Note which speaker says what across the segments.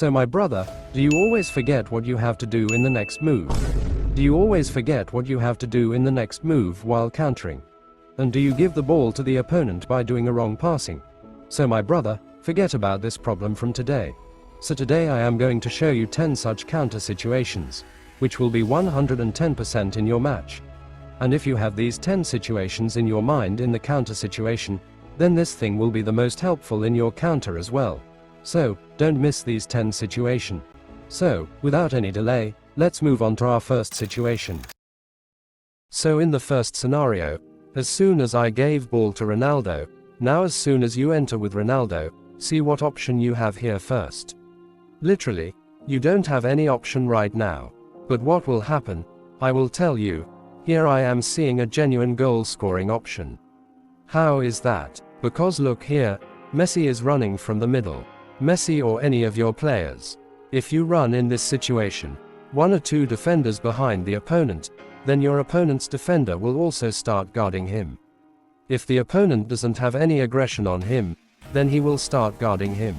Speaker 1: So my brother, do you always forget what you have to do in the next move? Do you always forget what you have to do in the next move while countering? And do you give the ball to the opponent by doing a wrong passing? So my brother, forget about this problem from today. So today I am going to show you 10 such counter situations, which will be 110% in your match. And if you have these 10 situations in your mind in the counter situation, then this thing will be the most helpful in your counter as well. So, don't miss these 10 situations. So, without any delay, let's move on to our first situation. So in the first scenario, as soon as I gave ball to Ronaldo, now as soon as you enter with Ronaldo, see what option you have here first. Literally, you don't have any option right now. But what will happen, I will tell you. Here I am seeing a genuine goal scoring option. How is that? Because look here, Messi is running from the middle. Messi or any of your players. If you run in this situation, one or two defenders behind the opponent, then your opponent's defender will also start guarding him. If the opponent doesn't have any aggression on him, then he will start guarding him.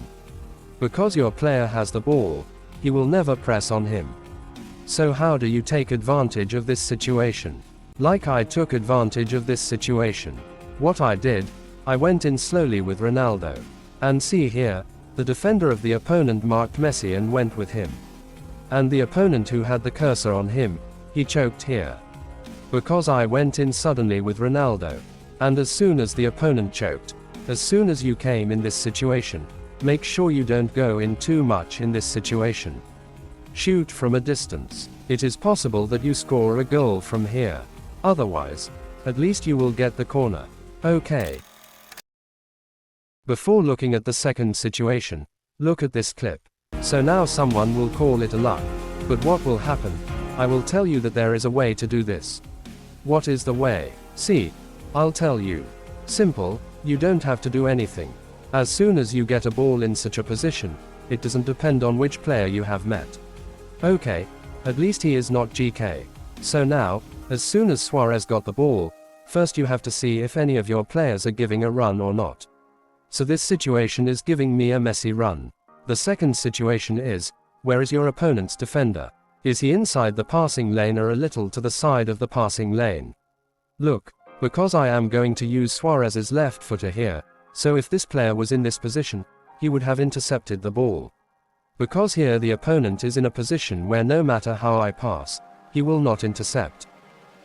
Speaker 1: Because your player has the ball, he will never press on him. So how do you take advantage of this situation? Like I took advantage of this situation. What I did, I went in slowly with Ronaldo. And see here, the defender of the opponent marked Messi and went with him. And the opponent who had the cursor on him, he choked here. Because I went in suddenly with Ronaldo. And as soon as the opponent choked, as soon as you came in this situation, make sure you don't go in too much in this situation. Shoot from a distance. It is possible that you score a goal from here. Otherwise, at least you will get the corner. Okay. Before looking at the second situation, look at this clip. So now someone will call it a luck. But what will happen? I will tell you that there is a way to do this. What is the way? See, I'll tell you. Simple, you don't have to do anything. As soon as you get a ball in such a position, it doesn't depend on which player you have met. Okay, at least he is not GK. So now, as soon as Suarez got the ball, first you have to see if any of your players are giving a run or not. So this situation is giving me a Messi run. The second situation is, where is your opponent's defender? Is he inside the passing lane or a little to the side of the passing lane? Look, because I am going to use Suarez's left footer here, so if this player was in this position, he would have intercepted the ball. Because here the opponent is in a position where no matter how I pass, he will not intercept.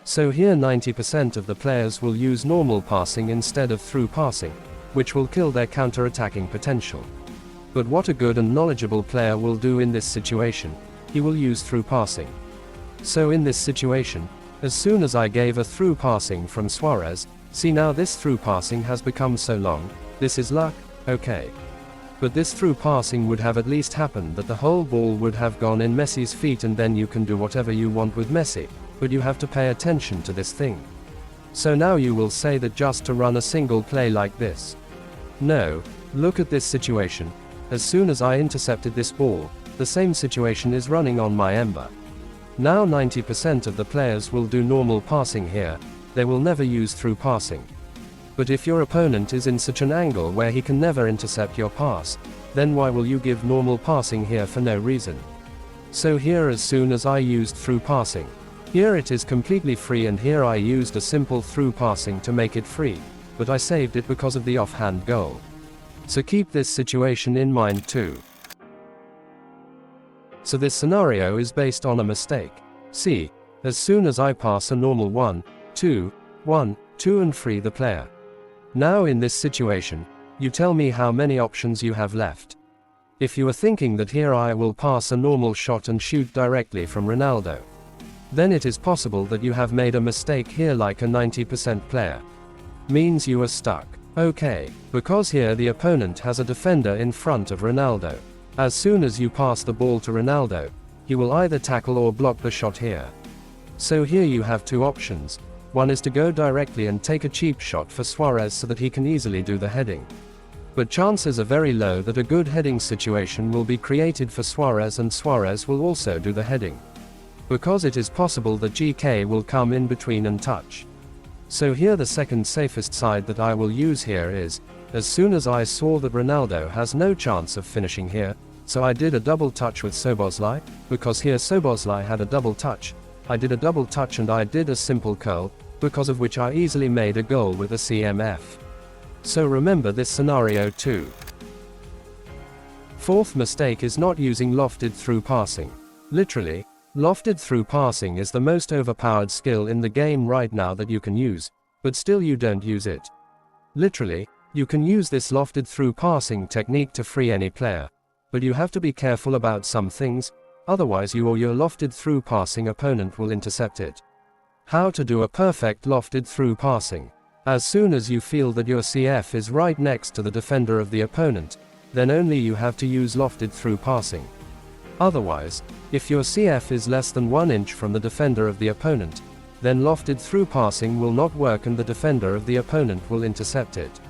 Speaker 1: So here 90% of the players will use normal passing instead of through passing, which will kill their counter-attacking potential. But what a good and knowledgeable player will do in this situation, he will use through passing. So in this situation, as soon as I gave a through passing from Suarez, see now this through passing has become so long, this is luck, okay. But this through passing would have at least happened that the whole ball would have gone in Messi's feet, and then you can do whatever you want with Messi, but you have to pay attention to this thing. So now you will say that just to run a single play like this. No, look at this situation. As soon as I intercepted this ball, the same situation is running on my ember. Now 90% of the players will do normal passing here, they will never use through passing. But if your opponent is in such an angle where he can never intercept your pass, then why will you give normal passing here for no reason? So here as soon as I used through passing, here it is completely free, and here I used a simple through passing to make it free, but I saved it because of the offhand goal. So keep this situation in mind too. So this scenario is based on a mistake. See, as soon as I pass a normal 1, 2, 1, 2 and free the player. Now in this situation, you tell me how many options you have left. If you are thinking that here I will pass a normal shot and shoot directly from Ronaldo, then it is possible that you have made a mistake here, like a 90% player. Means you are stuck. Okay, because here the opponent has a defender in front of Ronaldo. As soon as you pass the ball to Ronaldo, he will either tackle or block the shot here. So here you have two options. One is to go directly and take a cheap shot for Suarez so that he can easily do the heading. But chances are very low that a good heading situation will be created for Suarez, and Suarez will also do the heading. Because it is possible that GK will come in between and touch. So here the second safest side that I will use here is, as soon as I saw that Ronaldo has no chance of finishing here, So I did a double touch with Szoboszlai, because here Szoboszlai had a double touch. I did a double touch and I did a simple curl, because of which I easily made a goal with a CMF. So remember this scenario too. Fourth mistake is not using lofted through passing. Literally, lofted through passing is the most overpowered skill in the game right now that you can use, but still you don't use it. Literally, you can use this lofted through passing technique to free any player, but you have to be careful about some things, otherwise you or your lofted through passing opponent will intercept it. How to do a perfect lofted through passing. As soon as you feel that your CF is right next to the defender of the opponent, then only you have to use lofted through passing. Otherwise, if your CF is less than 1 inch from the defender of the opponent, then lofted through passing will not work and the defender of the opponent will intercept it.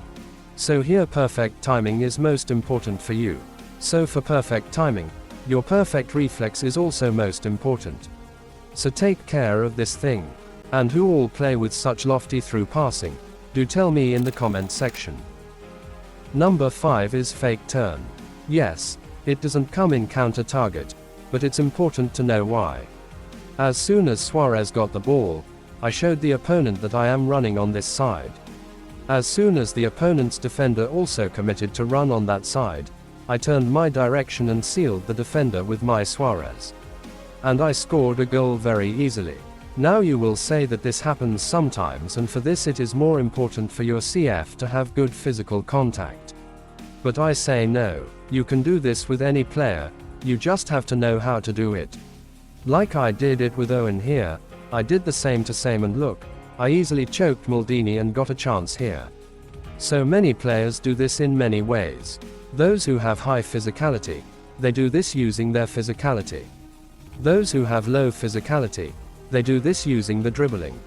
Speaker 1: So here perfect timing is most important for you. So for perfect timing, your perfect reflex is also most important. So take care of this thing. And who all play with such lofty through passing? Do tell me in the comment section. Number 5 is fake turn. Yes, it doesn't come in counter target, but it's important to know why. As soon as Suarez got the ball, I showed the opponent that I am running on this side. As soon as the opponent's defender also committed to run on that side, I turned my direction and sealed the defender with my Suarez. And I scored a goal very easily. Now you will say that this happens sometimes and for this it is more important for your CF to have good physical contact. But I say no, you can do this with any player, you just have to know how to do it. Like I did it with Owen here, I did the same to same and look, I easily choked Maldini and got a chance here. So many players do this in many ways. Those who have high physicality, they do this using their physicality. Those who have low physicality, they do this using the dribbling.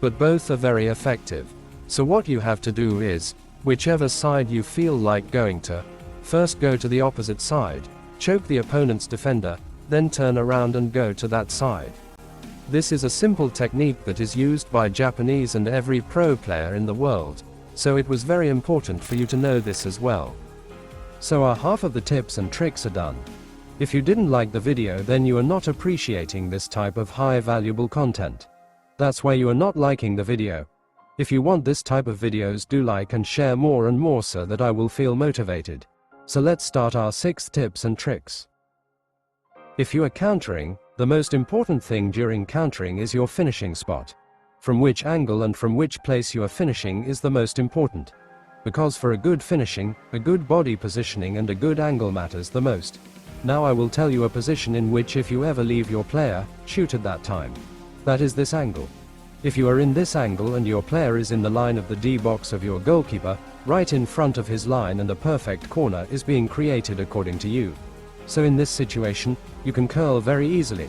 Speaker 1: But both are very effective. So what you have to do is, whichever side you feel like going to, first go to the opposite side, choke the opponent's defender, then turn around and go to that side. This is a simple technique that is used by Japanese and every pro player in the world, so it was very important for you to know this as well. So our half of the tips and tricks are done. If you didn't like the video, then you are not appreciating this type of high valuable content. That's why you are not liking the video. If you want this type of videos, do like and share more and more so that I will feel motivated. So let's start our 6th tips and tricks. If you are countering, the most important thing during countering is your finishing spot. From which angle and from which place you are finishing is the most important. Because for a good finishing, a good body positioning and a good angle matters the most. Now I will tell you a position in which if you ever leave your player, shoot at that time. That is this angle. If you are in this angle and your player is in the line of the D box of your goalkeeper, right in front of his line and a perfect corner is being created according to you. So in this situation, you can curl very easily.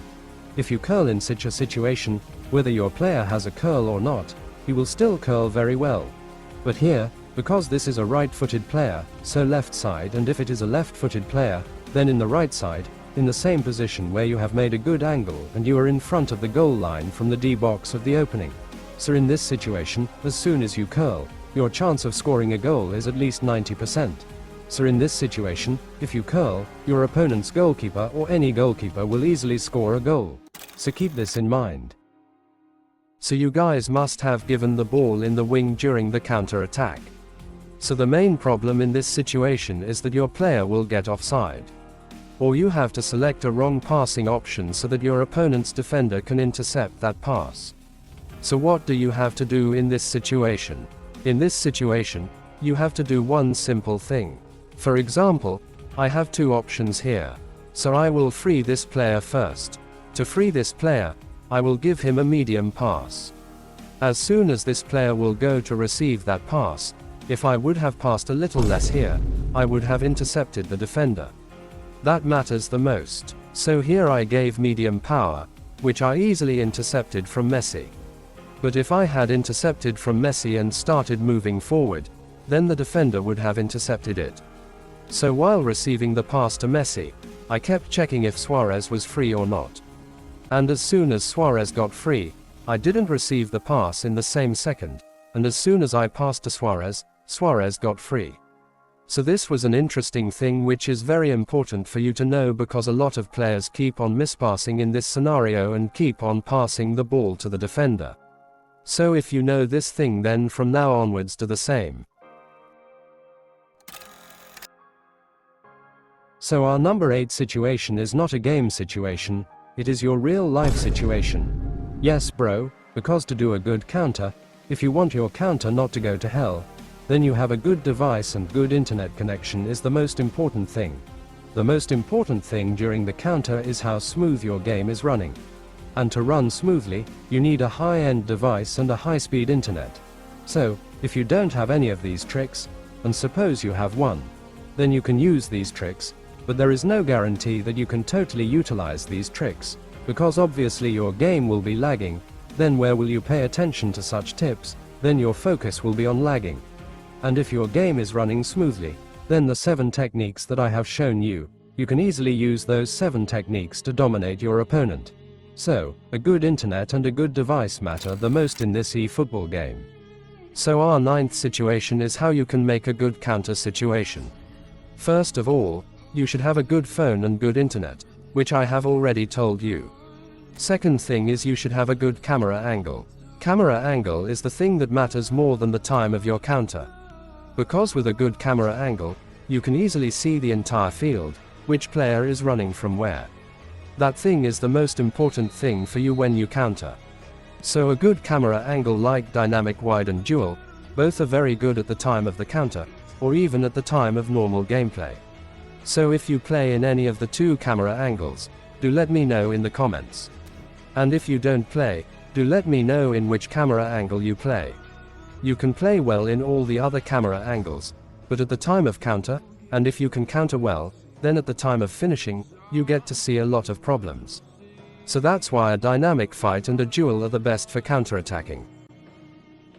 Speaker 1: If you curl in such a situation, whether your player has a curl or not, he will still curl very well. But here, because this is a right-footed player, so left side, and if it is a left-footed player, then in the right side, in the same position where you have made a good angle and you are in front of the goal line from the D box of the opening. So in this situation, as soon as you curl, your chance of scoring a goal is at least 90%. So in this situation, if you curl, your opponent's goalkeeper or any goalkeeper will easily score a goal. So keep this in mind. So you guys must have given the ball in the wing during the counter-attack. So the main problem in this situation is that your player will get offside. Or you have to select a wrong passing option so that your opponent's defender can intercept that pass. So what do you have to do in this situation? In this situation, you have to do one simple thing. For example, I have 2 options here. So I will free this player first. To free this player, I will give him a medium pass. As soon as this player will go to receive that pass, if I would have passed a little less here, I would have intercepted the defender. That matters the most. So here I gave medium power, which I easily intercepted from Messi. But if I had intercepted from Messi and started moving forward, then the defender would have intercepted it. So while receiving the pass to Messi, I kept checking if Suarez was free or not. And as soon as Suarez got free, I didn't receive the pass in the same second, and as soon as I passed to Suarez, Suarez got free. So this was an interesting thing which is very important for you to know, because a lot of players keep on mispassing in this scenario and keep on passing the ball to the defender. So if you know this thing, then from now onwards do the same. So our number 8 situation is not a game situation, it is your real life situation. Yes bro, because to do a good counter, if you want your counter not to go to hell, then you have a good device and good internet connection is the most important thing. The most important thing during the counter is how smooth your game is running. And to run smoothly, you need a high-end device and a high-speed internet. So, if you don't have any of these tricks, and suppose you have one, then you can use these tricks, but there is no guarantee that you can totally utilize these tricks, because obviously your game will be lagging. Then where will you pay attention to such tips? Then your focus will be on lagging. And if your game is running smoothly, then the 7 techniques that I have shown you, you can easily use those 7 techniques to dominate your opponent. So, a good internet and a good device matter the most in this eFootball game. So our 9th situation is how you can make a good counter situation. First of all, you should have a good phone and good internet, which I have already told you. Second thing is you should have a good camera angle. Camera angle is the thing that matters more than the time of your counter. Because with a good camera angle, you can easily see the entire field, which player is running from where. That thing is the most important thing for you when you counter. So a good camera angle like dynamic wide and dual, both are very good at the time of the counter, or even at the time of normal gameplay. So if you play in any of the 2 camera angles, do let me know in the comments. And if you don't play, do let me know in which camera angle you play. You can play well in all the other camera angles, but at the time of counter, and if you can counter well, then at the time of finishing, you get to see a lot of problems. So that's why a dynamic fight and a duel are the best for counter-attacking.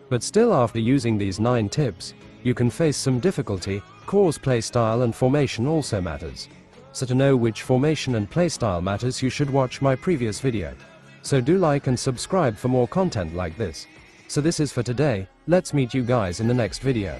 Speaker 1: But still, after using these 9 tips, you can face some difficulty, cause playstyle and formation also matters. So to know which formation and playstyle matters, you should watch my previous video. So do like and subscribe for more content like this. So this is for today, let's meet you guys in the next video.